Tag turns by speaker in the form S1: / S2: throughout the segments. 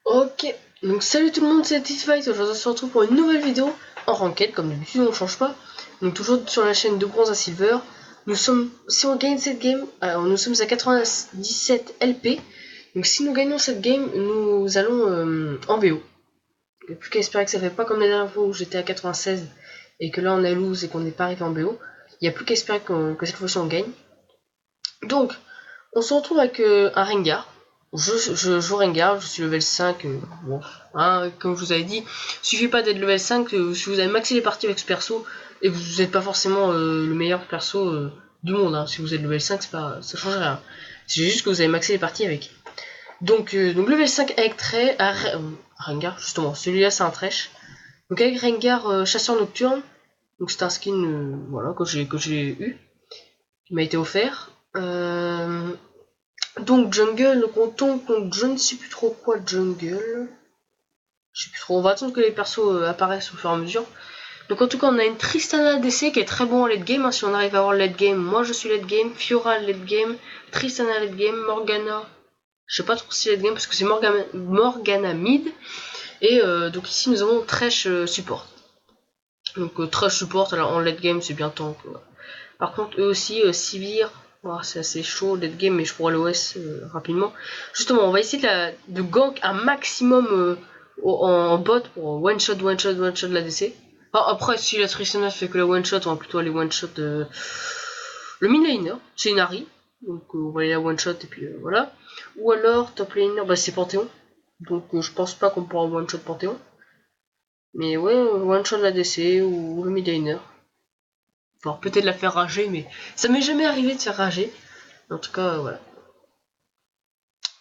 S1: Ok, donc salut tout le monde, c'est Tifight. Aujourd'hui on se retrouve pour une nouvelle vidéo en ranked, comme d'habitude on change pas. Donc toujours sur la chaîne de bronze à silver. Nous sommes, si on gagne cette game, alors nous sommes à 97 LP. Donc si nous gagnons cette game, nous allons en BO. Il n'y a plus qu'à espérer que ça fait pas comme la dernière fois où j'étais à 96 et que là on a lose et qu'on n'est pas arrivé en BO. Il n'y a plus qu'à espérer que cette fois-ci on gagne. Donc, on se retrouve avec un Rengar. Je joue Rengar, je suis level 5. Bon, hein, comme je vous avais dit, il suffit pas d'être level 5 si vous avez maxé les parties avec ce perso et que vous n'êtes pas forcément le meilleur perso du monde. Hein. Si vous êtes level 5, ça change rien. C'est juste que vous avez maxé les parties avec. Donc level 5 avec Rengar, justement, celui-là c'est un Thresh. Donc avec Rengar chasseur nocturne, donc c'est un skin voilà, que j'ai eu, qui m'a été offert. Donc jungle, on tombe contre je ne sais plus trop quoi jungle. Je sais plus trop, on va attendre que les persos apparaissent au fur et à mesure. Donc en tout cas on a une Tristana ADC qui est très bon en late game, hein, si on arrive à avoir le late game. Moi je suis late game, Fiora late game, Tristana late game, Morgana. Je sais pas trop si late game parce que c'est Morgana mid. Et donc ici nous avons Thresh support. Donc Thresh support alors en late game c'est bien tank. Par contre, eux aussi, Sivir, oh, c'est assez chaud, late game, mais je pourrais l'OS rapidement. Justement, on va essayer de gank un maximum en bot pour one shot l'ADC. Enfin, après, si la Tristana fait que la one shot, on va plutôt aller one shot le mid laner, c'est une Ari. Donc on va aller la one shot et puis voilà. Ou alors, top laner, bah, c'est Panthéon. Donc je pense pas qu'on pourra one shot Panthéon. Mais ouais, one shot l'ADC ou le mid laner. Enfin, peut-être la faire rager, mais ça m'est jamais arrivé de faire rager. En tout cas, voilà.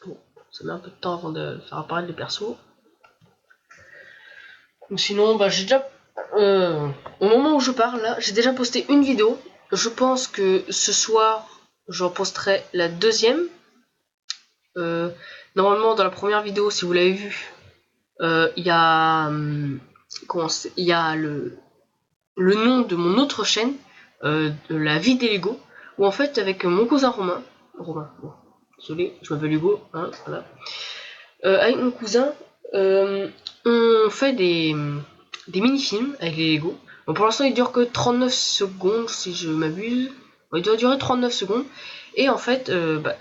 S1: Bon, ça met un peu de temps avant de faire apparaître les persos. Sinon, bah, j'ai déjà. Au moment où je parle, là, j'ai déjà posté une vidéo. Je pense que ce soir, j'en posterai la deuxième. Euh, Normalement, dans la première vidéo, si vous l'avez vu, il y a. Il y a le nom de mon autre chaîne, de la vie des Lego, où en fait, avec mon cousin Romain, bon, désolé, je m'appelle Hugo, hein, voilà. Avec mon cousin, on fait des mini-films avec les Lego. Bon, pour l'instant, il dure que 39 secondes, si je m'abuse. Bon, il doit durer 39 secondes. Et en fait,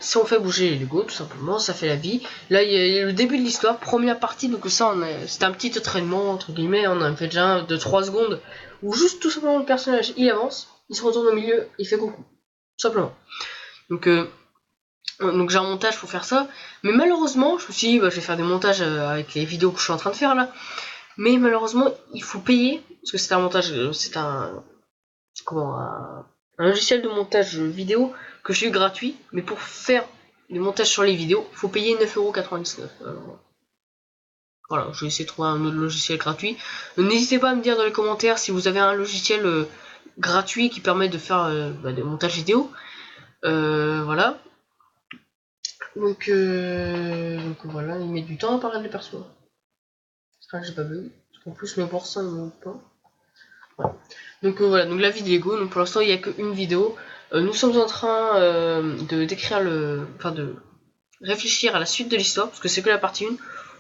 S1: si on fait bouger les Lego, tout simplement, ça fait la vie. Là, il y a le début de l'histoire, première partie, donc ça, c'était un petit entraînement, entre guillemets. On a fait déjà un de 3 secondes, où juste tout simplement le personnage, il avance, il se retourne au milieu, il fait coucou. Tout simplement. Donc, j'ai un montage pour faire ça. Mais malheureusement, je me suis dit, je vais faire des montages avec les vidéos que je suis en train de faire là. Mais malheureusement, il faut payer. Parce que c'est un montage, c'est un logiciel de montage vidéo que j'ai eu gratuit. Mais pour faire des montages sur les vidéos, il faut payer 9,99€. Alors, voilà, je vais essayer de trouver un autre logiciel gratuit. N'hésitez pas à me dire dans les commentaires si vous avez un logiciel gratuit qui permet de faire des montages vidéo. Voilà. Donc voilà, il met du temps à parler des persos. J'espère que j'ai pas bug. Parce qu'en plus, mes ça ne monte pas. Voilà. Donc voilà, donc la vie de Lego. Donc pour l'instant, il n'y a qu'une vidéo. Nous sommes en train de décrire enfin de réfléchir à la suite de l'histoire, parce que c'est que la partie 1.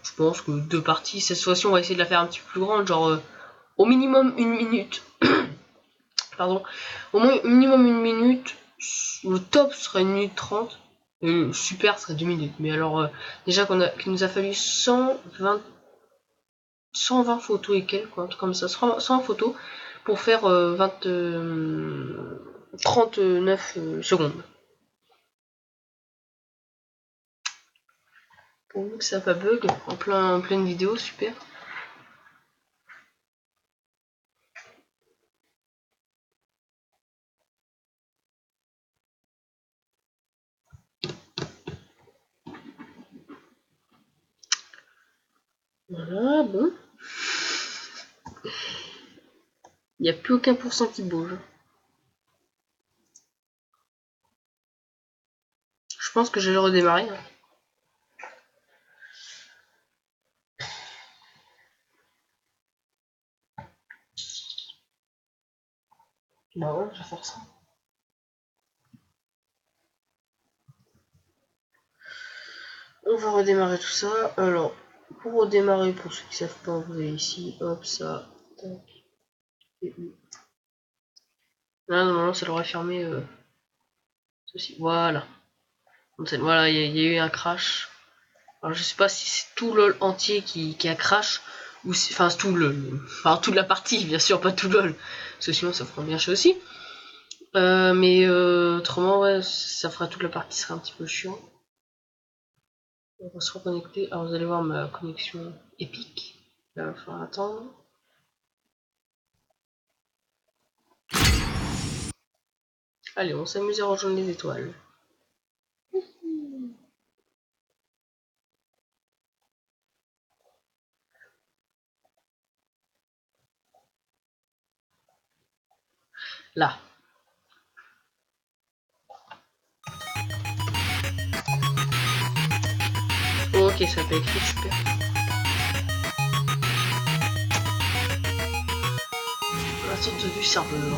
S1: Je pense que 2 parties. Cette fois-ci, on va essayer de la faire un petit peu plus grande, genre au minimum 1 minute. Pardon. Au moins minimum 1 minute. Le top serait 1 minute 30. Super serait 2 minutes. Mais alors, déjà qu'il nous a fallu 120 photos et quelques, quoi, un truc comme ça, 100 photos pour faire 39 secondes. Pour vous que ça n'a pas bug, en pleine vidéo, super. Voilà, bon. Il n'y a plus aucun pourcent qui bouge. Je pense que je vais le redémarrer. Hein. Bah ouais, je vais faire ça. On va redémarrer tout ça. Alors, Pour redémarrer, pour ceux qui savent pas, vous allez ici, hop, ça, tac, et là, normalement, ça devrait fermer ceci. Voilà. Donc, voilà, il y a eu un crash. Alors, je sais pas si c'est tout LOL entier qui a crash, ou si, enfin, enfin, toute la partie, bien sûr, pas tout LOL, parce que sinon, ça ferait bien chier aussi. Mais autrement, ouais, ça fera toute la partie, serait un petit peu chiant. On va se reconnecter. Alors, vous allez voir ma connexion épique. Là, il va falloir attendre. Allez, on s'amuse à rejoindre les étoiles. Là. Oh, ok, ça peut écrit, super. La sorte du serveur.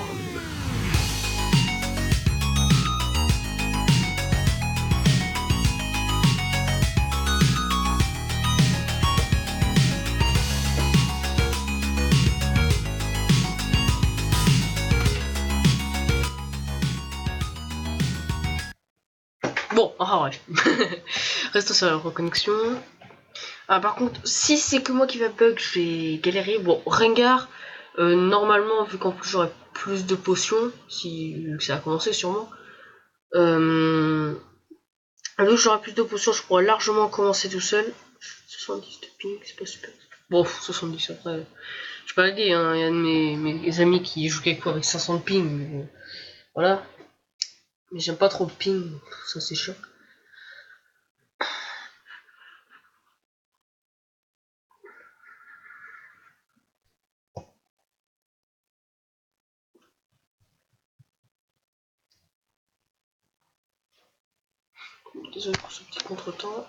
S1: Bon, ouais. Restons sur la reconnexion. Ah, par contre, si c'est que moi qui va bug, je vais galérer. Bon, Rengar, normalement, vu qu'en plus j'aurai plus de potions, si ça a commencé sûrement, vu que j'aurai plus de potions, je pourrais largement commencer tout seul. 70 de ping, c'est pas super. Bon, 70 après. Je peux pas le dire, hein, il y a de mes amis qui jouent quelque avec 500 de ping, mais bon, voilà. Mais j'aime pas trop le ping, ça c'est chiant. Désolé pour ce petit contretemps.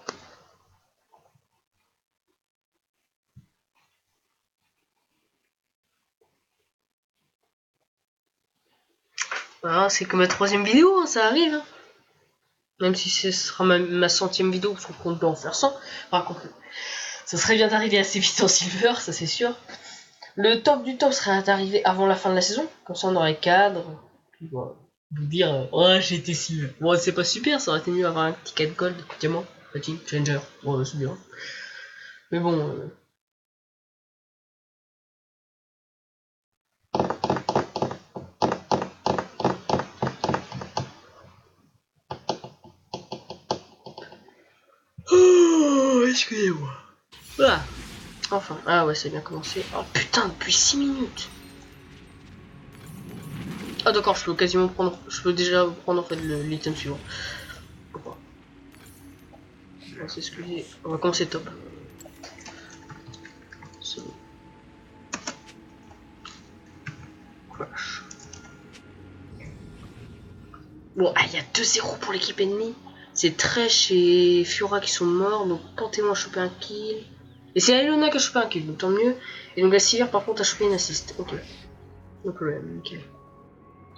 S1: Voilà, c'est que ma 3ème vidéo, hein, ça arrive. Hein. Même si ce sera ma 100ème vidéo, parce qu'on compte en faire 100. Par contre, ça serait bien d'arriver assez vite en silver, ça c'est sûr. Le top du top serait d'arriver avant la fin de la saison, comme ça on aurait cadre. Puis voilà. Vous dire, ouais, j'ai été silver. Bon, c'est pas super, ça aurait été mieux avoir un petit 4 gold, diamant, platine, changer. Ouais, c'est bien. Mais bon. Oh, excusez-moi. Voilà. Enfin, ah ouais, c'est bien commencé. Oh putain, depuis 6 minutes. Ah d'accord, je peux quasiment prendre, je peux déjà prendre en fait l'item suivant. On va s'excuser, on va commencer top. Crash. Bon, ah, il y a 2-0 pour l'équipe ennemie. C'est Thresh et Fiora qui sont morts, donc Panthéon a chopé un kill. Et c'est Ilona qui a chopé un kill, donc tant mieux. Et donc la Sivir par contre a chopé une assist. Ok. No problème, nickel.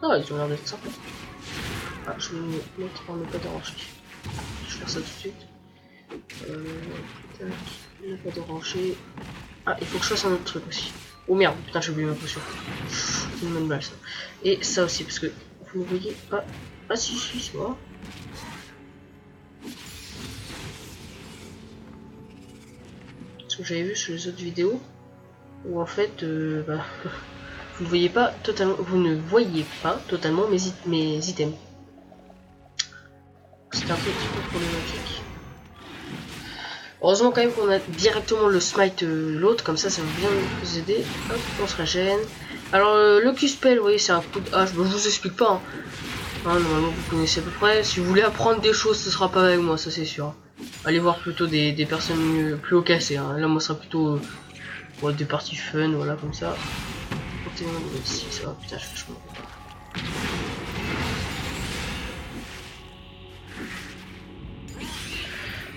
S1: Ah, ils ont l'air d'être sympas. Ah, je vais me mettre en ne pas déranger. Je vais faire ça tout de suite. Tac, ne pas déranger. Ah, il faut que je fasse un autre truc aussi. Oh merde, putain, j'ai oublié ma potion. C'est une bonne balle ça. Et ça aussi, parce que vous me voyez pas. Ah, si, c'est moi. Ce que j'avais vu sur les autres vidéos, où en fait, bah, vous ne voyez pas totalement, mes items. C'est un peu petit peu problématique. Heureusement quand même qu'on a directement le smite l'autre, comme ça va bien nous aider. Hop, on se régène. Alors le Q-spell, vous voyez, c'est un coup de hache, je vous explique pas. Hein. Normalement vous connaissez à peu près. Si vous voulez apprendre des choses, ce sera pas avec moi, ça c'est sûr. Allez voir plutôt des personnes plus haut cassées. Hein. Là moi ce sera plutôt des parties fun, voilà comme ça. Ici, ça va, putain, je fais vachement.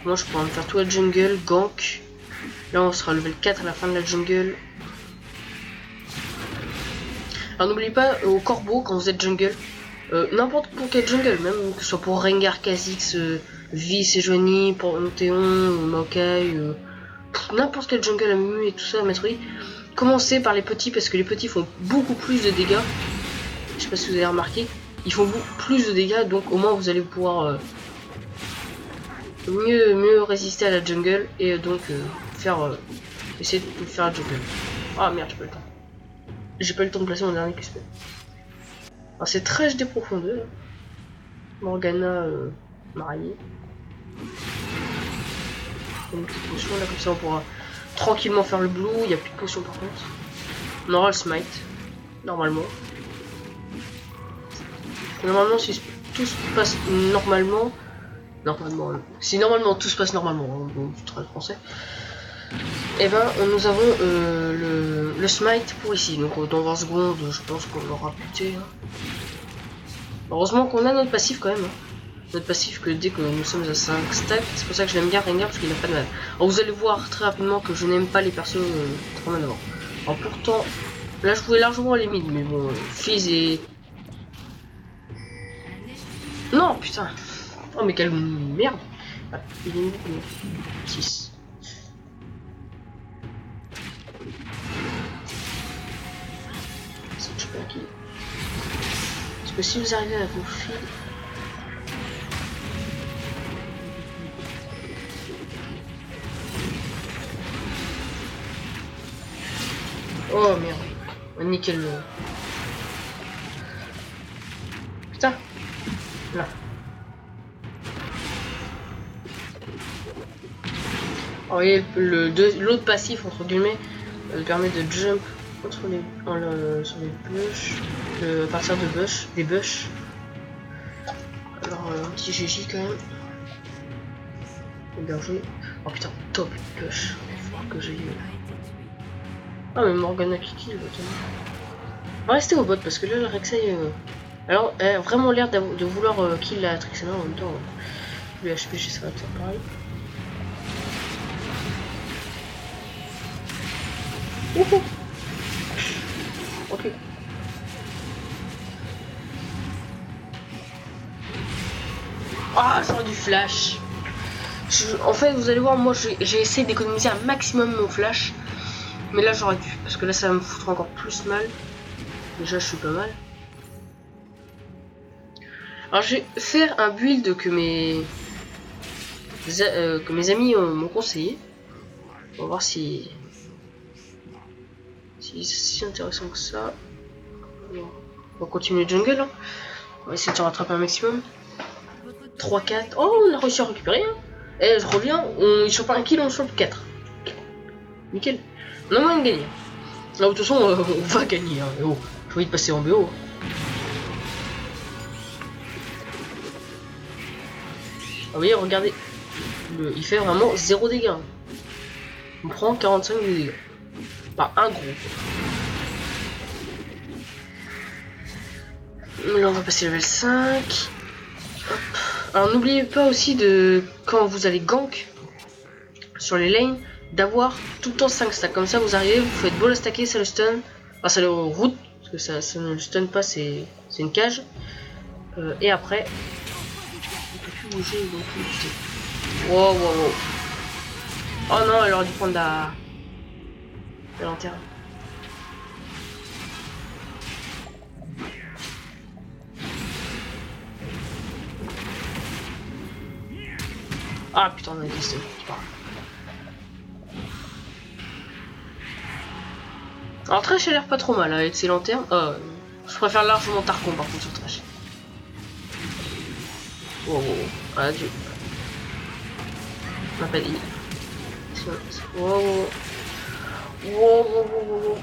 S1: Moi je pourrais me faire tout la jungle, gank. Là on sera level 4 à la fin de la jungle. Alors n'oubliez pas au corbeau quand vous êtes jungle, n'importe pour quel jungle, même que ce soit pour Rengar, Kha'Zix, Vi, Sejuani, pour Panthéon, Maokai, n'importe quel jungle à Mumu et tout ça à mettre oui. Commencez par les petits parce que les petits font beaucoup plus de dégâts. Je sais pas si vous avez remarqué. Ils font beaucoup plus de dégâts, donc au moins vous allez pouvoir mieux résister à la jungle et donc essayer de faire la jungle. Ah merde, j'ai pas le temps. J'ai pas eu le temps de placer mon dernier QSP. Alors c'est très des profondeurs. Morgana mariée. Une petite potion là, comme ça on pourra tranquillement faire le blue. Il n'y a plus de potion par contre. On aura le smite. Normalement. Normalement si tout se passe normalement. Si normalement tout se passe normalement, bon, c'est très français. Et ben nous avons le smite pour ici. Donc dans 20 secondes je pense qu'on l'aura buté. Hein. Heureusement qu'on a notre passif quand même. Hein. Notre passif que dès que nous sommes à 5 stacks, c'est pour ça que je l'aime bien Rengar parce qu'il n'a pas de mana. Alors vous allez voir très rapidement que je n'aime pas les persos trop mal avant. Alors pourtant, là je pouvais largement aller mid, mais bon, Fizz et... Non putain. Oh mais quelle merde. Ah, il est où 6. Je sais pas qui. Parce que si vous arrivez à vous filer... Oh merde. Nickel. Putain. Là. Alors, l'autre passif entre guillemets permet de jump contre sur les bush, à partir de des bush. Alors un petit GG quand même. Bien joué. Oh putain, top bush. Il va falloir que j'aille. Ah mais Morgana Kiki, on va rester au bot parce que là le Rek'Sai alors elle a vraiment l'air de vouloir kill la Trixana en même temps. Le HPG ça va faire pareil. Ouhou. Ok. Ah, ça du flash. En fait, vous allez voir, moi j'ai essayé d'économiser un maximum mon flash. Mais là j'aurais dû, parce que là ça va me foutre encore plus mal. Déjà je suis pas mal. Alors je vais faire un build que mes amis m'ont conseillé. On va voir si c'est si intéressant que ça. On va continuer le jungle. Hein. On va essayer de se rattraper un maximum. 3-4. Oh, on a réussi à récupérer. Hein. Et je reviens, il chope un kill, on chope 4. Nickel. On a moyen de gagner. Là, de toute façon, on va gagner. Hein. Oh, j'ai envie de passer en BO. Ah oui, regardez. Il fait vraiment 0 dégâts. On prend 45 de dégâts. Pas un gros. Là, on va passer level 5. Hop. Alors, n'oubliez pas aussi de, quand vous allez gank sur les lanes, d'avoir tout le temps 5 stacks. Comme ça, vous arrivez, vous faites ball stacker, ça le stun. Enfin, ça le route, parce que ça ne le stun pas, c'est une cage. Et après, il peut plus bouger, il peut plus bouger. Wow, wow, wow. Oh non, elle aurait dû prendre la lanterne. Ah putain, on a existé. Alors Thresh a l'air pas trop mal avec ses lanternes. Je préfère largement Tarkon par contre sur Thresh. Oh, oh, oh. Adieu. On m'a pas dit. Oh, oh. Oh, oh, oh, oh.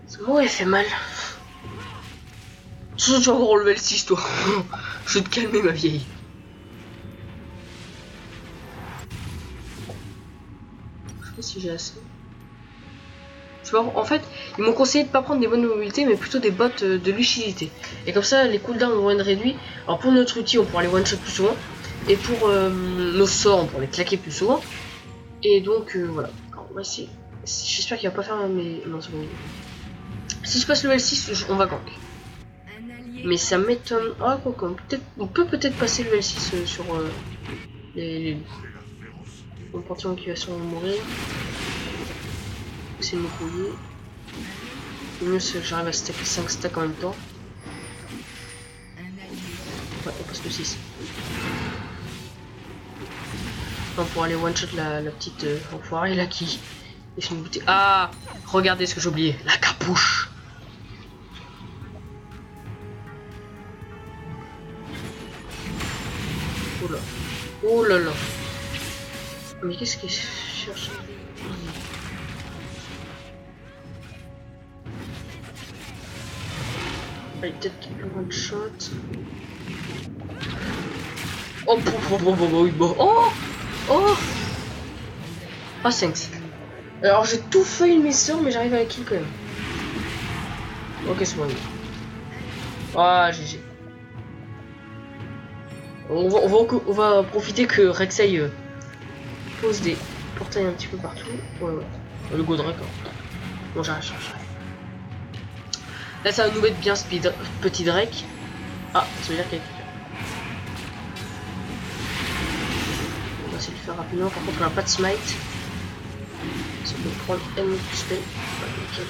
S1: Ce mot elle fait mal. Surtout tu vas encore level 6 toi. Je vais te calmer ma vieille. Je sais pas si j'ai assez. Tu vois, en fait, ils m'ont conseillé de pas prendre des bonnes mobilités, mais plutôt des bots de lucidité. Et comme ça, les cooldowns vont être réduits. Alors pour notre outil, on pourra les one-shot plus souvent. Et pour nos sorts, on pourra les claquer plus souvent. Et donc, voilà. Alors, on va essayer. J'espère qu'il va pas faire mes... Non, c'est bon. Si je passe level 6, on va gank. Mais ça m'étonne... Ah, quoi, on peut peut-être passer level 6 sur Mon portillon qui va sûrement mourir. Essayer de me couiller. Le mieux c'est que j'arrive à stacker 5 stacks en même temps. Ouais, on passe le 6. Non, pour aller one shot la petite enfoirée là qui est une bouteille. Ah, regardez ce que j'ai oublié, la capuche. Oh là, oh là là. Mais qu'est-ce qu'il cherche? Allez, peut-être one shot. Oh, oh, oh, oh, 5. Alors j'ai tout fail mes sorts, mais j'arrive à la kill quand même. Ok, c'est bon. Ah, GG. On va profiter que Rek'Sai pose des portails un petit peu partout. Ouais, ouais. Le Godrek. Hein. Bon, j'arrive. Là, ça va nous mettre bien speed. Petit Drake. Ah, ça veut dire qu'il y a quelqu'un. On va essayer de le faire rapidement. Par contre, on n'a pas de smite. Ça peut prendre M plus spell. Ouais, nickel.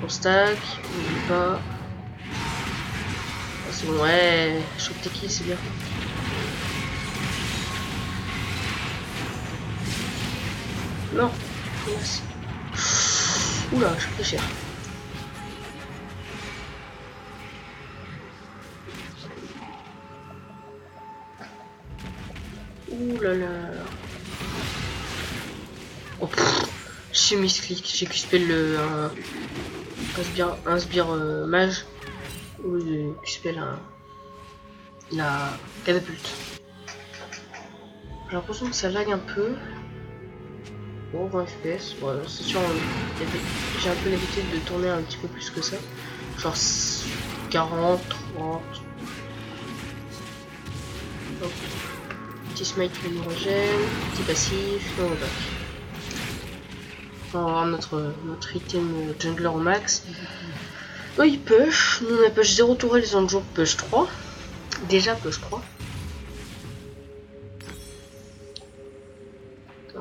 S1: On stack. On n'oublie pas. Ah, c'est bon, ouais. Choc tes kills, c'est bien. Non. Merci. Oula, je fais cher. Ouh là là. Oh pfff. J'ai misclick, j'ai cuspé un sbire mage. Ou j'ai cuspé la catapulte. J'ai l'impression que ça lag un peu. Bon, 20 FPS, ouais, c'est sûr, j'ai un peu l'habitude de tourner un petit peu plus que ça. Genre 40, 30. Donc, petit smite qui nous régène, petit passif, on va back. On va avoir notre item jungler au max. Oh, il push, nous on a push 0 tourelle, les autres jours push 3. Déjà push 3.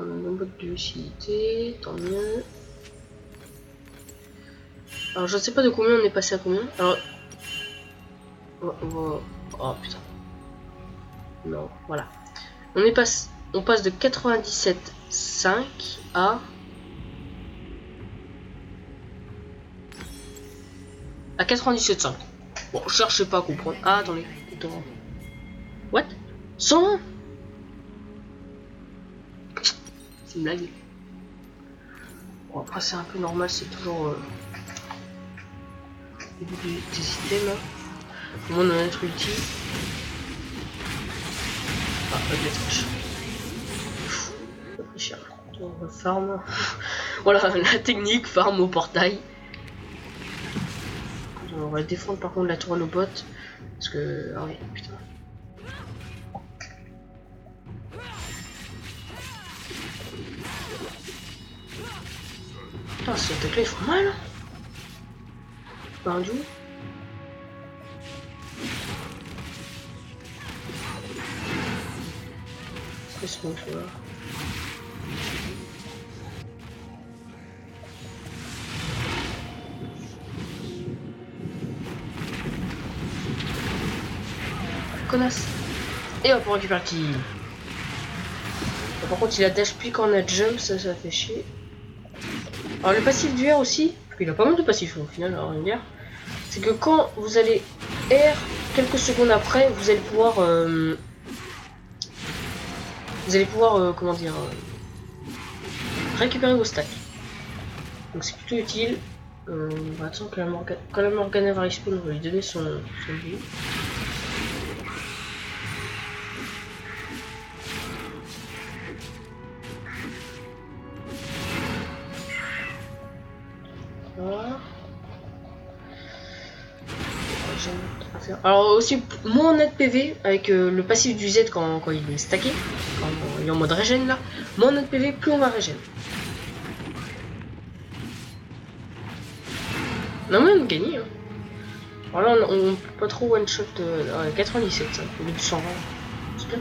S1: On a un bot de lucidité, tant mieux. Alors je ne sais pas de combien on est passé à combien. Alors oh putain. Non, voilà. On passe de 97,5 à 97,5. Bon, cherchez pas à comprendre. Ah attendez, attends. What? 100? C'est une blague. Bon, après c'est un peu normal, c'est toujours des items. Au moins on a notre ulti. Ah, avec les trash. Ça fait cher. On va farm. Voilà la technique, farm au portail. On va défendre par contre la tour à nos bottes. Parce que. Ah oui, putain. Putain, ces attaques là ils font mal. Par du. Qu'est-ce qu'on fait là? Connasse. Et hop, on récupère le kill. Par contre, il a dash puis quand on a jump, ça fait chier. Alors, le passif du R aussi, parce qu'il a pas mal de passifs au final, alors une guerre, c'est que quand vous allez R, quelques secondes après, vous allez pouvoir. Comment dire. Récupérer vos stacks. Donc, c'est plutôt utile. On va attendre que quand la Morgana va respawn, on va lui donner son but. Voilà. Alors aussi moins net PV avec le passif du Z quand il est stacké, quand il est en mode régène là, moins net PV plus on va régène. On a moyen de gagner. Hein. Alors là on peut pas trop one shot 97 ça, au lieu de 120. C'est bien.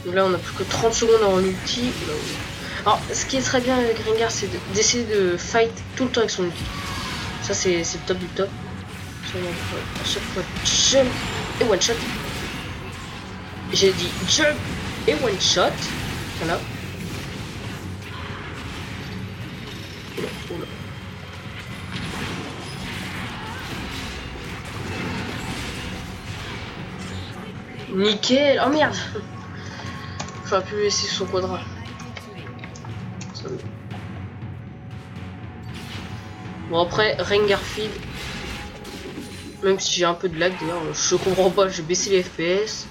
S1: Donc là on a plus que 30 secondes avant l'ulti. Alors ce qui est très bien avec Rengar, c'est d'essayer de fight tout le temps avec son ulti. Ça c'est le top du top. À chaque fois jump et one shot. J'ai dit jump et one shot. Voilà. Oula, oula. Nickel. Oh merde. J'aurais pu laisser son quadra. Bon après Rengar feed. Même si j'ai un peu de lag d'ailleurs, je comprends pas, j'ai baissé les FPS.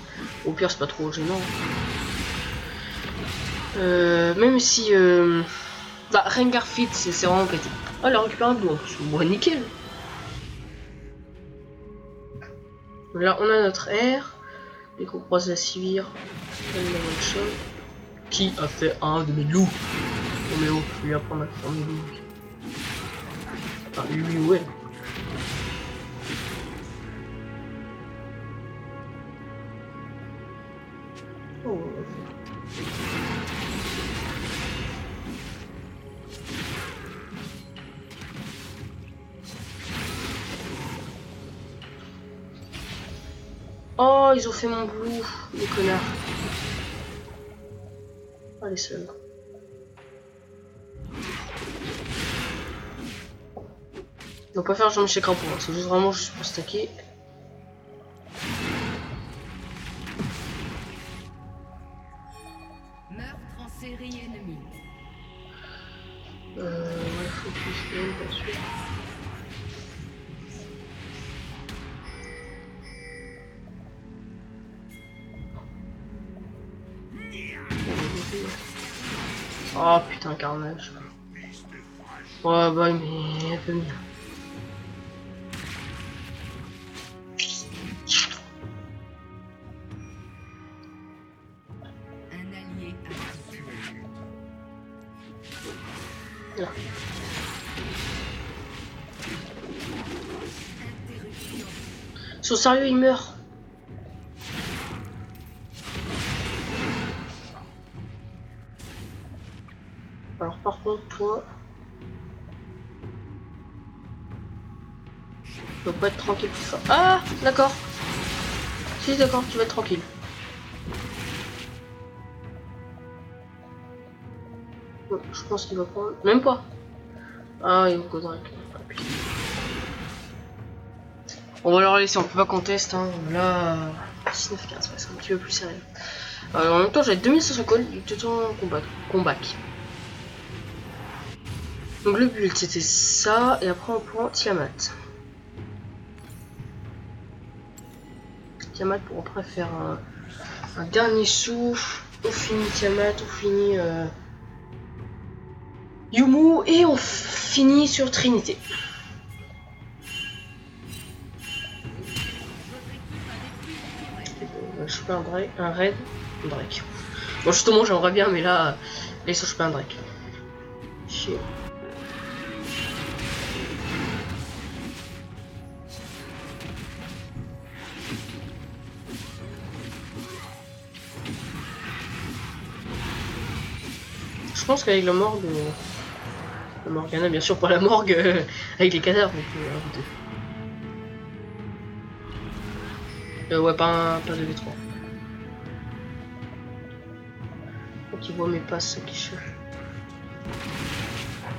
S1: Au pire c'est pas trop gênant. Même si bah Rengar feed c'est vraiment pété. Oh elle a récupéré un bleu en plus. Bon nickel. Là on a notre R. Dès qu'on croise la civire, qui a fait un de mes loups. Oh mais oh, je lui apprendre à faire mes loups. Enfin lui ouais. Oh. Oh, ils ont fait mon blue, les connards. Oh, les seuls. Ils vont pas faire Jean-Michel Crapaud, hein. C'est juste vraiment juste pour stacker.
S2: Meurtre en série ennemie.
S1: Ouais, faut que je gagne, bien sûr. Oh putain, carnage. Ouais, bah, mais un peu mieux.
S2: Un allié a tué.
S1: Là. Ils sont sérieux, ils meurent. Alors par contre, toi... Tu peux pas être tranquille pour ça. Ah, d'accord. Si, d'accord, tu vas être tranquille. Ouais, je pense qu'il va prendre... Même pas. Ah, il va Godric. On va leur laisser, on peut pas contester. Hein. Là, 6-9-15, c'est un petit peu plus sérieux. En même temps, j'avais 2500 calls, du temps combat. Donc le build c'était ça, et après on prend Tiamat. Tiamat pour après faire un dernier souffle. On finit Tiamat, on finit Yumu, et on finit sur Trinité. Je fais un raid, un Drake. Bon justement j'aimerais bien, mais là ils sont pas un Drake. Chier. Je pense qu'avec la morgue, la Morgana, bien sûr pas la morgue, avec les cadavres, on peut ouais, pas de V3. Donc il voit mes passes qui cherchent.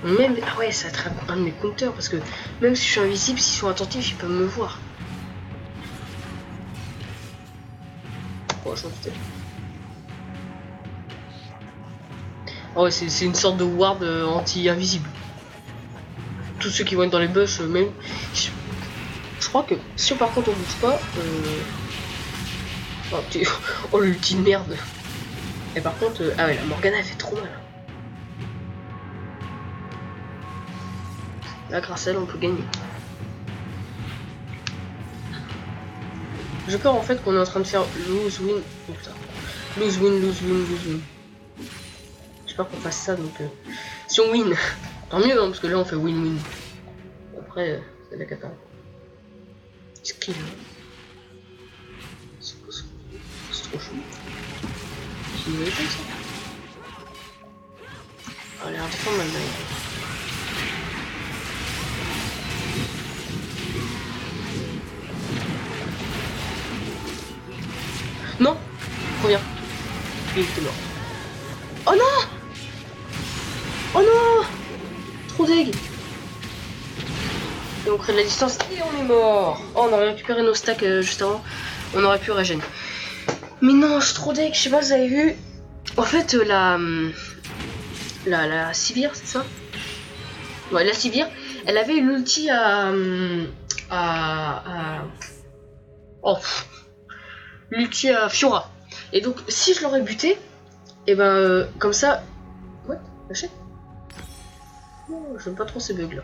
S1: Même, ah ouais, ça attrape un de mes compteurs, parce que même si je suis invisible, s'ils sont attentifs, ils peuvent me voir. Oh, je m'en doutais. Ah ouais, c'est une sorte de ward anti-invisible. Tous ceux qui vont être dans les bush, même... Je crois que si par contre on bouge pas... Oh l'ulti de merde. Et par contre... Ah ouais, la Morgana elle fait trop mal. Là grâce à elle on peut gagner. J'ai peur en fait qu'on est en train de faire lose win. Oh putain. Lose win. J'ai peur qu'on fasse ça donc... Si on win, tant mieux hein, parce que là on fait win-win. Après, c'est la cata. Skill. C'est trop chaud. Il me comme ça. Allez, un peu maintenant. Non! Reviens. Il était mort. Oh non! Oh non! Trop deg! Et on crée de la distance et on est mort! Oh, on aurait récupéré nos stacks juste avant. On aurait pu régénérer. Mais non, je suis trop deg, je sais pas si vous avez vu. En fait, la Sivir, c'est ça? Ouais, la Sivir, elle avait l'ulti oh, l'ulti à Fiora. Et donc, si je l'aurais buté, et ben, comme ça... What? Achète? Oh, j'aime pas trop ces bugs là.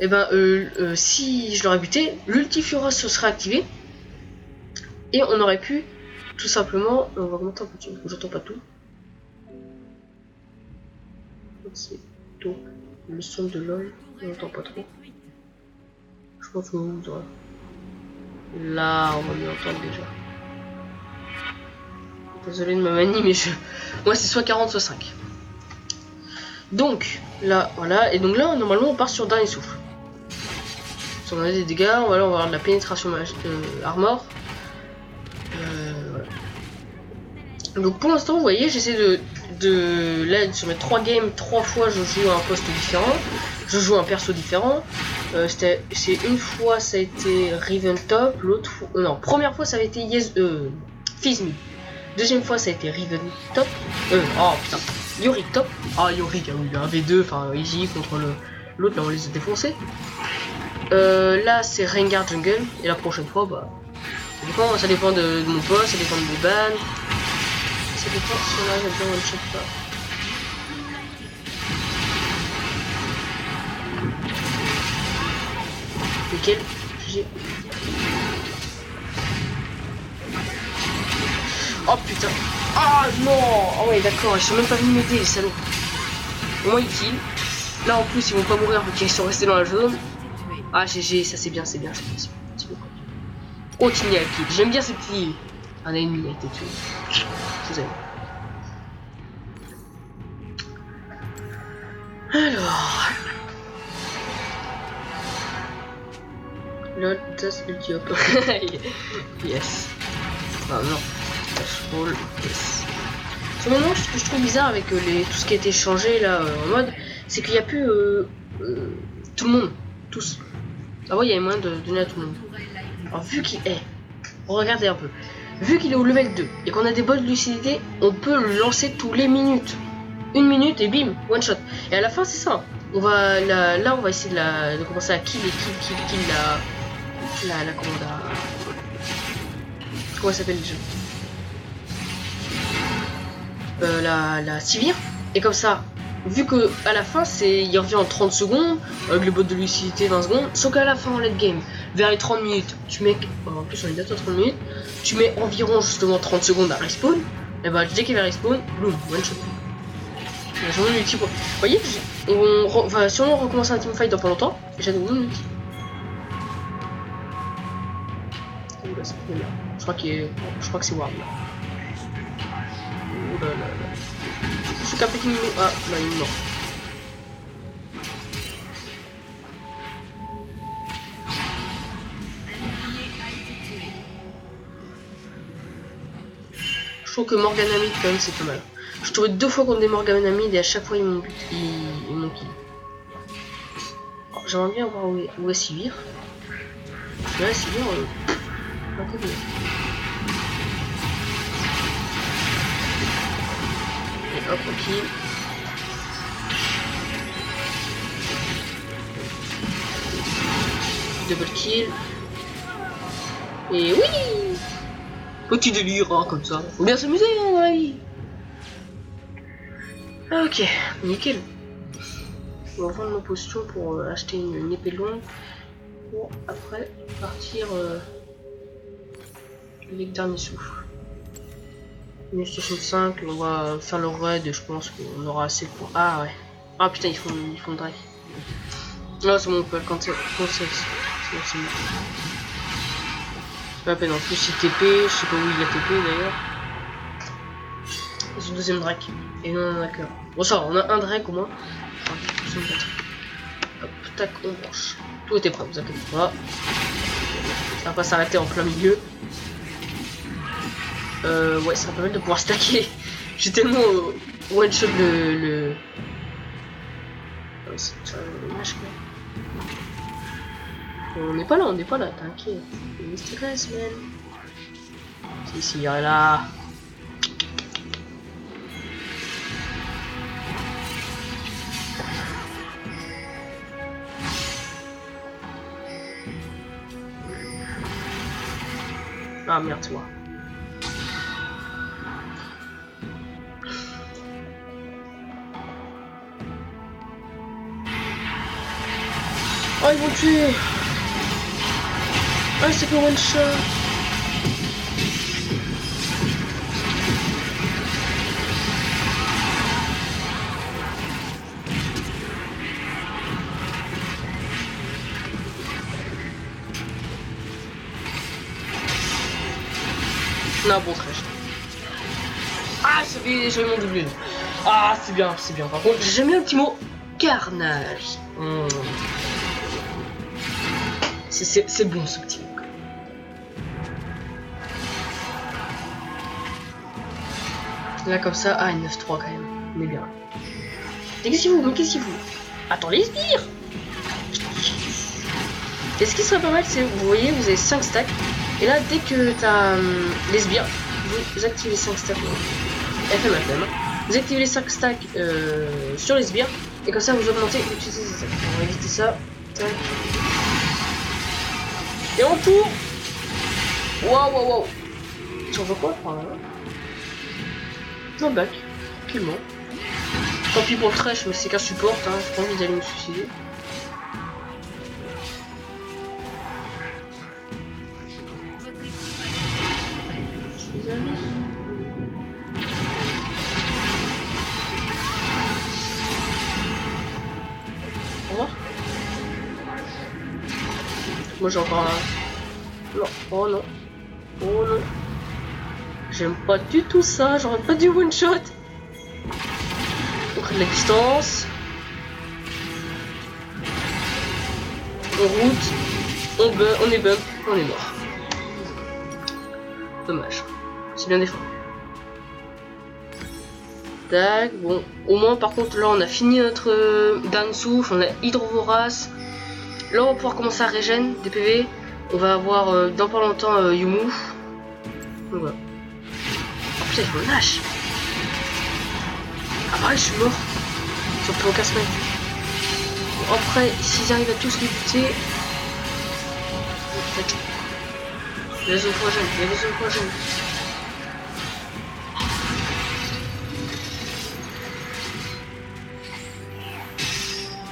S1: Et ben, si je l'aurais buté, l'ulti Fiora se serait activé. Et on aurait pu, tout simplement... On va augmenter un peu, j'entends pas tout. C'est donc le son de l'œil, on n'entend pas trop. Je pense que vous aurez. Là, on va mieux entendre déjà. Désolé de ma manie, mais moi c'est soit 40 soit 5. Donc là, voilà, et donc là normalement on part sur dernier souffle. Si on a des dégâts, on va avoir de la pénétration armor. Voilà. Donc pour l'instant, vous voyez, j'essaie là sur mes 3 games, 3 fois je joue à un poste différent, je joue un perso différent. C'est une fois ça a été Riven top, l'autre fois, non, première fois ça a été Fizz-Me. Deuxième fois ça a été Riven top, oh putain, Yorick top, ah Yorick, oui, un V2, enfin easy contre l'autre, là on les a défoncés. Là c'est Rengar jungle, et la prochaine fois, bah, ça dépend de mon poste, ça dépend de mes bans. Ça dépend si on arrive à bien one-shot pas. Nickel. GG. Oh putain. Ah non. Oh ouais d'accord, ils sont même pas venus m'aider les salauds. Au moins ils kill. Là en plus ils vont pas mourir vu qu'ils sont restés dans la zone. Ah GG, ça c'est bien, c'est bien, c'est bien. Continuez à kill. J'aime bien ces petits... Un ennemi a été tué. Je vous aime. Alors... Lol, that's le diop. Yes. Ah non. Roll, yes. Sur le moment, ce que je trouve bizarre avec tout ce qui a été changé là en mode, c'est qu'il n'y a plus tout le monde. Tous. Ah ouais, il y avait moyen de donner à tout le monde. Alors vu qu'il est... Regardez un peu. Vu qu'il est au level 2 et qu'on a des boss de lucidité, on peut le lancer tous les minutes. 1 minute et bim, one shot. Et à la fin c'est ça. On va là on va essayer de commencer à kill la commande à... Comment elle s'appelle déjà la Sivir. Et comme ça, vu que à la fin il revient en 30 secondes, avec le bot de lucidité 20 secondes, sauf qu'à la fin en late game, vers les 30 minutes, tu mets... en plus on est bientôt à 30 minutes, tu mets environ justement 30 secondes à respawn, et bah dès qu'il va respawn, boum, one shot. Vous voyez, on va sûrement recommencer un teamfight dans pas longtemps, et j'ai de nouveau une ulti. Je crois que c'est Ward là. Oh là là là. Je suis capé qui me... Ah, là il est mort. Je trouve que Morganamid quand même c'est pas mal. Je trouvais 2 fois contre des Morganamid et à chaque fois ils m'ont kill. J'aimerais bien voir où est Sivir. Parce que là Sivir, un peu mieux. Et hop, on kill. Double kill. Et oui! Petit délire, hein, comme ça. Faut bien s'amuser, hein, dans la vie. Ok, nickel. On va vendre nos potions pour acheter une épée longue. Pour après partir avec dernier souffle. Une station 5, on va faire le raid et je pense qu'on aura assez pour... Ah ouais. Ah putain, ils font drag. Là c'est bon, on peut le cancel. C'est bon. Pas la peine en plus, il TP, je sais pas où il a TP d'ailleurs. C'est le deuxième Drake. Et nous on en a qu'un. Bon ça va, on a un Drake au moins. Hop, tac, on branche. Tout était prêt, vous inquiétez pas. Ça va pas s'arrêter en plein milieu. Ouais, ça va permettre de pouvoir stacker. J'ai tellement one shot le... C'est dommage quoi. On n'est pas là, t'inquiète. Stress, man. Si, il y a là. Ah merde, toi. Oh, ils vont tuer. Ah, c'est que one shot. Non, bon trash. Ah, j'avais mon doublé. Ah, c'est bien, c'est bien. Par contre, j'ai jamais un petit mot carnage. C'est bon ce petit mot. Là, comme ça, ah, 9-3 quand même. On est bien. Mais qu'est-ce qu'il vous? Attends, les sbires. Et ce qui serait pas mal, c'est, vous voyez, vous avez 5 stacks. Et là, dès que t'as les sbires, vous activez les 5 stacks. FM. Vous activez les 5 stacks sur les sbires. Et comme ça, vous augmentez l'utilisation des stacks. On va éviter ça. Tac. Et on tourne. Waouh. Tu en veux quoi? Un bac, tranquillement. Tant pis pour le trash, mais c'est qu'un support, hein. J'ai pas envie d'aller me suicider. Au revoir. Moi j'ai encore un... Non, oh non. Oh non. J'aime pas du tout ça, j'aurais pas du one shot. On crée de la distance. On route. On est bump. On est mort. Dommage. C'est bien défendu. Tac, bon. Au moins par contre là on a fini notre dernier souffle, on a hydrovorace. Là on va pouvoir commencer à régène des PV. On va avoir dans pas longtemps Yumu. Donc voilà. Oh putain, il me lâche. Ah pareil, je suis mort. Sur le casse-mec. Bon, après, s'ils arrivent à tous les buter. Il y a des zones jeune.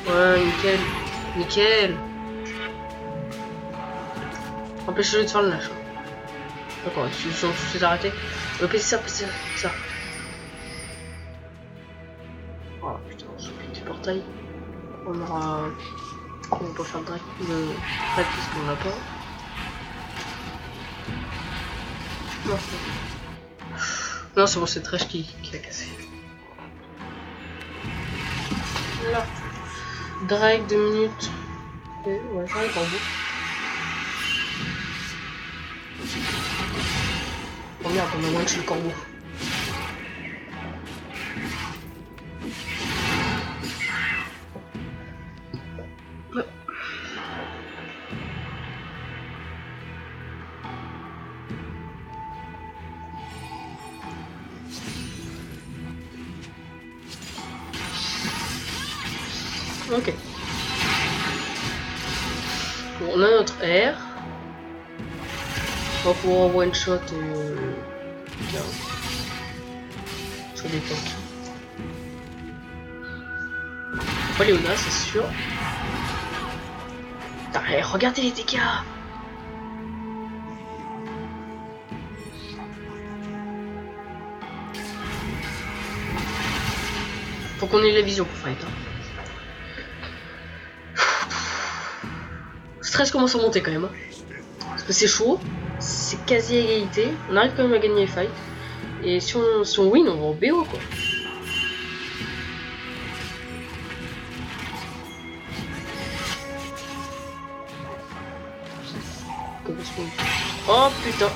S1: Ouais, nickel. Empêchez-le de faire le lâche. D'accord, ils sont tous arrêtés. Ok, c'est ça. Oh putain, j'ai piqué du portail. On va pas faire de drag parce qu'on l'a pas. Non, c'est bon, c'est Trash qui a cassé. Là. Drag 2 minutes. Et ouais, j'arrive en bout. Oh merde, on a one chez le corbeau. Ouais. Ok. Bon, on a notre R. On va pouvoir one shot bien. Sur des tanks. Pas Léona, c'est sûr. Putain, regardez les dégâts. Faut qu'on ait la vision pour fight. Hein. Stress commence à monter quand même. Hein. Parce que c'est chaud. C'est quasi égalité. On arrive quand même à gagner les fights. Et si on win, on va en BO quoi. Oh putain.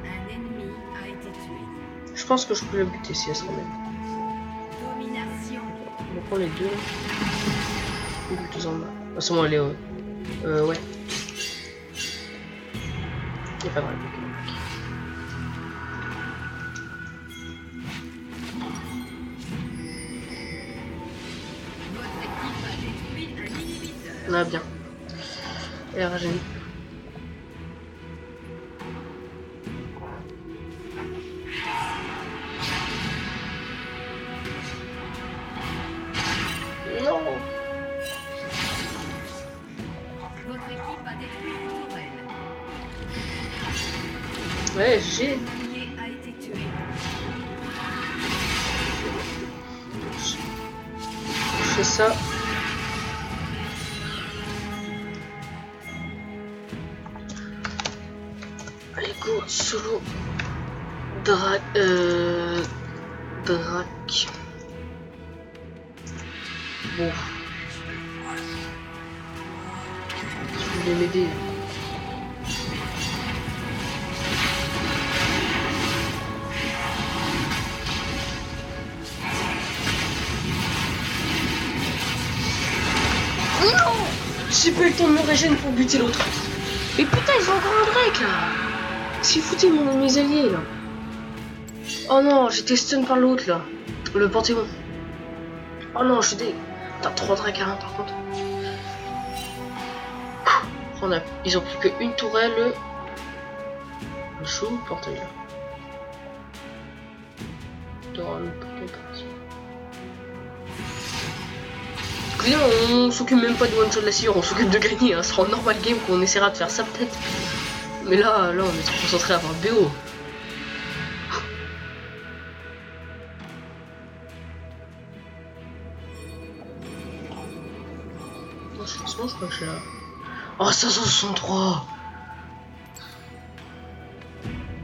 S2: Un ennemi a été tué.
S1: Je pense que je peux la buter si elle se ramène.
S2: Domination.
S1: On va prendre les deux. Les deux en bas. De toute façon, elle est ouais. Il pas mal.
S2: Votre équipe a détruit un inhibiteur.
S1: On a bien. RG. Non.
S2: Votre équipe a détruit une tourelle.
S1: Ouais, j'ai.
S2: Bouclier a été tué.
S1: Je fais ça. Allez, go, solo. Drac. Bon. Je voulais m'aider. Non! J'ai pas eu le temps de me régénérer pour buter l'autre. Mais putain, ils ont encore un Drake là! C'est foutu mes alliés là. Oh non, j'étais stun par l'autre là. Le Panthéon. Oh non, je suis dé. T'as 3 Drakes à 1 par contre. Ils ont plus qu'une tourelle. Le chou, le portail là. Écoutez, on s'occupe même pas de one shot de la sciure, on s'occupe de gagner. Hein. Ce sera en normal game qu'on essaiera de faire ça peut-être. Mais là, on est trop concentré à avoir BO. Franchement, je crois que je suis là. Oh, 563!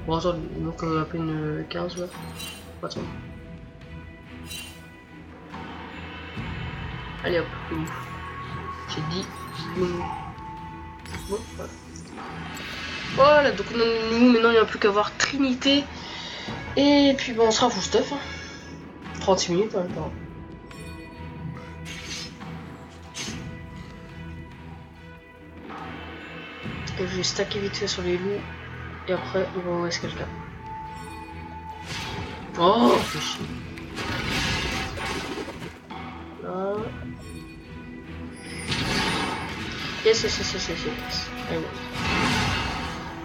S1: Bon, attends, il manque à peine 15 là. Attends. Allez hop, boum. J'ai dit boum. Bon, voilà. Voilà, donc nous maintenant il n'y a plus qu'à voir Trinité. Et puis bon, on sera full stuff. Hein. 36 minutes en même temps. Et je vais stacker vite fait sur les loups. Et après, on va envoyer quelqu'un. Oh, fais chier. Là. Yes.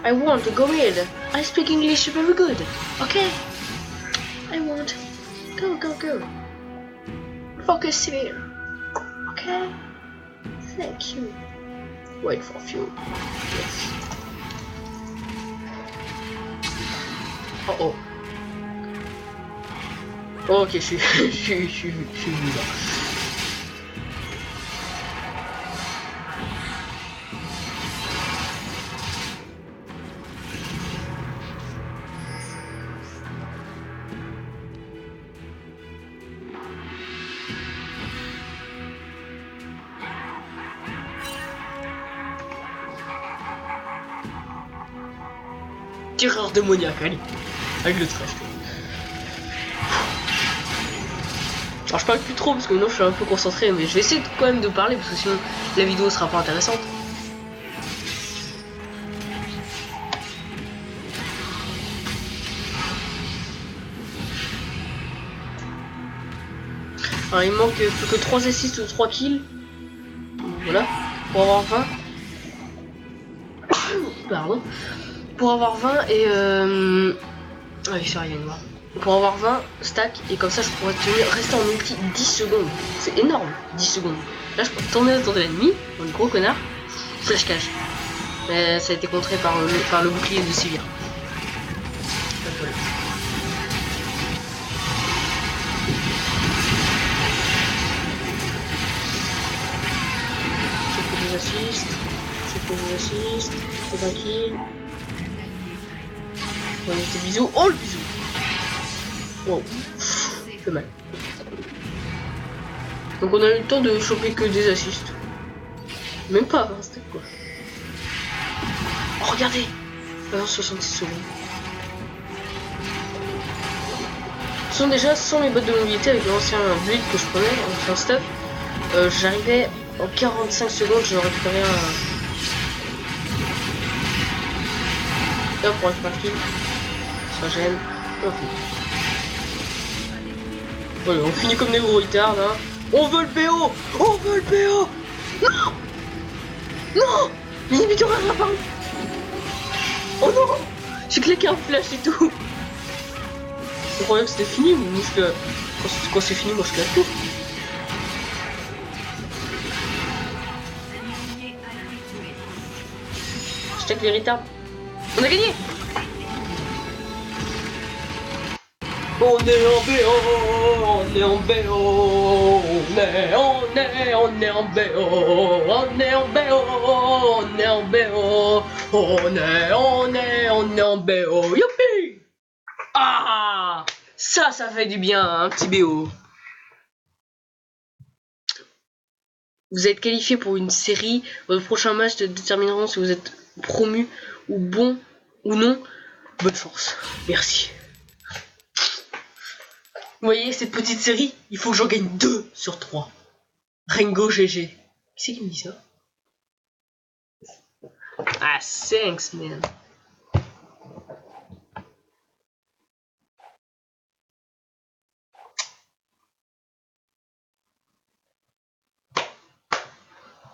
S1: I want to go in. I speak English very good. Okay. I want. Go. Focus here. Okay. Thank you. Wait for fuel. Yes. Oh. Ok, je suis là. Tireur démoniaque, allez. Avec le trash. Alors je parle plus trop parce que maintenant je suis un peu concentré, mais je vais essayer quand même de parler parce que sinon la vidéo sera pas intéressante. Alors il me manque plus que 3 assists ou 3 kills. Voilà, pour avoir 20. Pardon. Pour avoir 20 et ah oui, c'est vrai, il y a une mort. Pour avoir 20 stacks et comme ça je pourrais tenir, rester en ulti 10 secondes. C'est énorme, 10 secondes. Là je peux tourner autour de l'ennemi, le gros connard, flash cache. Mais ça a été contré par le bouclier de Sivir. Voilà. J'ai fait des assists. des assists, c'est tranquille. On a des bisous. Oh le bisou. Wow. Fait mal. Donc on a eu le temps de choper que des assists. Même pas 20 steps quoi. Oh regardez. Alors 66 secondes. Ce sont déjà sans les bottes de mobilité avec l'ancien build que je prenais, l'ancien stuff. J'arrivais en 45 secondes, je récupérais un... Et hop, on récupère le kill. Ça gêne. On finit. Voilà, on finit comme des gros retards hein. On veut le BO. On veut le BO. Non. Non. L'inhibiteur a réapparu. Oh non. J'ai claqué un flash et tout. Je croyais que c'était fini, mais quand c'est fini, moi je claque tout. Je check les retards. On a gagné. On est en BO, on est en BO, on est en BO, on est en BO, on est en BO, on est en BO, youpi! Ah! Ça fait du bien, un petit BO. Vous êtes qualifié pour une série, votre prochain match détermineront si vous êtes promu ou bon ou non. Bonne chance, merci. Vous voyez, cette petite série, il faut que j'en gagne 2 sur 3. Rengo GG. Qui c'est qui me dit ça? Ah, thanks, man.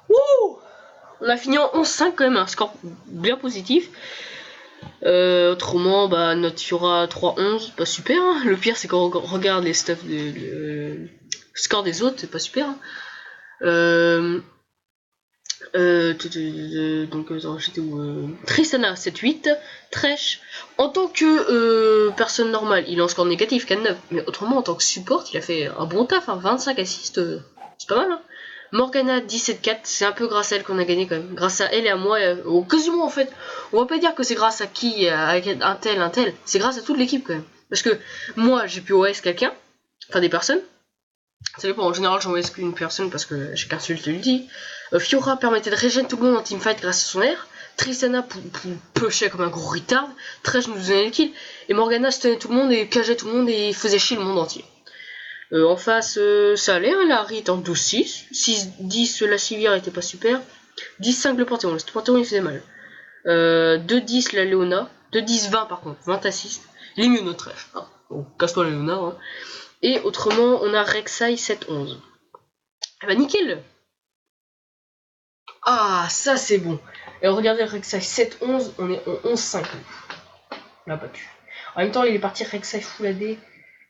S1: Wouh! On a fini en 11-5 quand même, un score bien positif. Autrement, bah, notre Fiora 3-11, pas super. Hein. Le pire, c'est quand on regarde les stuff le score des autres, c'est pas super. Hein. Donc j'étais où Tristana 7-8, Thresh en tant que personne normale il est en score négatif 4-9, mais autrement en tant que support il a fait un bon taf, hein, 25 assists, c'est pas mal hein. Morgana 17-4, c'est un peu grâce à elle qu'on a gagné quand même, grâce à elle et à moi, quasiment en fait, on va pas dire que c'est grâce à qui, à un tel, c'est grâce à toute l'équipe quand même, parce que moi j'ai pu OS quelqu'un, enfin des personnes. Ça dépend, en général j'en laisse qu'une personne parce que j'ai qu'un seul ulti. Fiora permettait de régénérer tout le monde en teamfight grâce à son air. Tristana pushait comme un gros retard. Thresh nous donnait le kill. Et Morgana stunnait tout le monde et cageait tout le monde et faisait chier le monde entier. En face, ça allait, hein, la Rit en 12-6. 6-10, la Sivir était pas super. 10-5 le Panthéon, le Panthéon il faisait mal. 2-10 la Léona. 2-10-20 par contre, 20 assists. Il est mieux notre Thresh. Ah, bon, casse-toi la Léona. Hein. Et autrement, on a Rek'Sai 7-11. Eh bah nickel. Ah, ça c'est bon. Et regardez Rek'Sai 7-11, on est en 11-5. On l'a battu. En même temps, il est parti Rek'Sai full AD.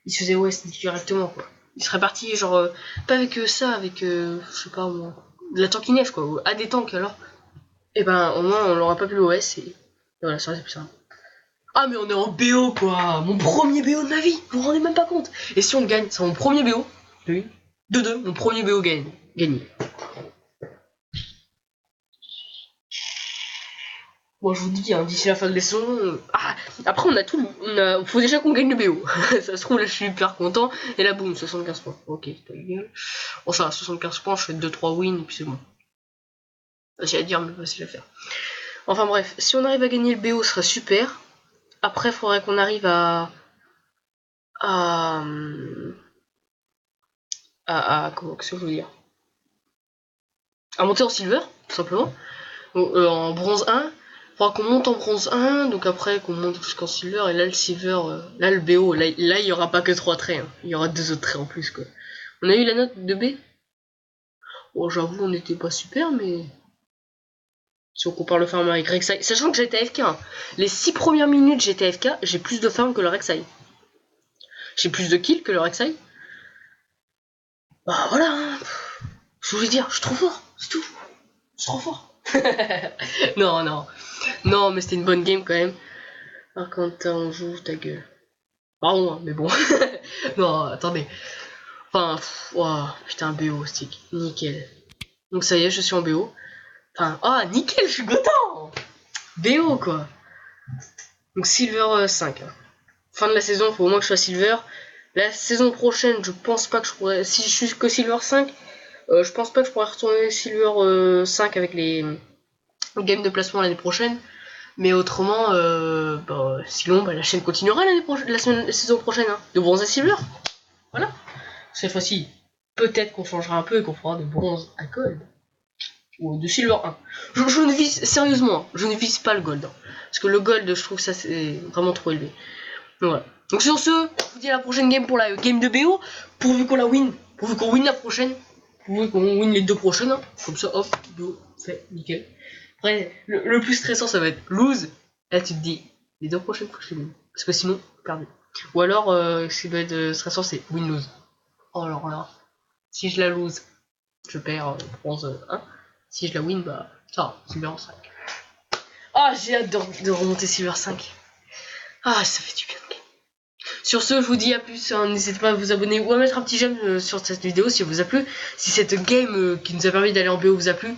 S1: Il se faisait OS directement quoi. Il serait parti genre, pas avec ça, avec, je sais pas moi, de la tankiness quoi, ou AD tank alors. Et ben au moins on l'aurait pas pu l'OS et voilà, ça c'est plus simple. Ah mais on est en BO quoi, mon premier BO de ma vie, vous vous rendez même pas compte. Et si on gagne, c'est mon premier BO. Oui. 2-2, mon premier BO gagné. Bon, je vous dis, hein, d'ici la fin de la saison. Ah, après, on a tout. Faut déjà qu'on gagne le BO. Ça se trouve, là, je suis hyper content. Et là, boum, 75 points. Ok, t'as gueule. Bon, ça, 75 points, je fais 2-3 wins, et puis c'est bon. Facile à dire, mais facile à faire. Enfin, bref, si on arrive à gagner le BO, ce serait super. Après, il faudrait qu'on arrive à. Comment que je veux dire, à monter en silver, tout simplement. Donc, en bronze 1. Il faudra qu'on monte en bronze 1, donc après qu'on monte jusqu'en silver, et là le silver, là le BO, là il y aura pas que 3 traits, hein. Il y aura 2 autres traits en plus quoi. On a eu la note de B. Bon, j'avoue on n'était pas super, mais si on compare le farm avec Rek'Sai, sachant que j'étais AFK, hein. Les 6 premières minutes j'étais AFK, j'ai plus de farm que le Rek'Sai. J'ai plus de kills que le Rek'Sai. Bah voilà, hein. Je voulais dire, je suis trop fort, c'est tout. Je suis trop fort. Non, mais c'était une bonne game quand même. Alors quand on joue, ta gueule. Pardon, hein, mais bon. Non, attendez. Enfin, wow, putain, BO stick. Nickel. Donc ça y est, je suis en BO. Enfin, ah, nickel, je suis content. BO, quoi. Donc, Silver 5. Fin de la saison, faut au moins que je sois Silver. La saison prochaine, je pense pas que je pourrais... Si je suis que Silver 5, je pense pas que je pourrais retourner Silver 5 avec les games de placement l'année prochaine. Mais autrement, sinon, la chaîne continuera la saison prochaine. Hein, de bronze à Silver. Voilà. Cette fois-ci, peut-être qu'on changera un peu et qu'on fera de bronze à gold. Ou de silver 1. Je ne vise, sérieusement, je ne vise pas le gold. Hein, parce que le gold, je trouve que ça c'est vraiment trop élevé. Donc, voilà. Donc sur ce, je vous dis à la prochaine game pour la game de BO. Pourvu qu'on la win. Pourvu qu'on win la prochaine. Pourvu qu'on win les 2 prochaines. Hein. Comme ça, hop, BO, fait, nickel. Après, le plus stressant, ça va être lose. Là, tu te dis, les 2 prochaines faut que je les win. Parce que sinon, perdu. Ou alors, ce qui doit être stressant, c'est win-lose. Oh alors là, si je la lose, je perds bronze 1. Si je la win, bah ça va, Silver 5. Ah, j'ai hâte de remonter Silver 5. Ah, ça fait du bien. Sur ce, je vous dis à plus. Hein, n'hésitez pas à vous abonner ou à mettre un petit j'aime sur cette vidéo si elle vous a plu. Si cette game qui nous a permis d'aller en BO vous a plu.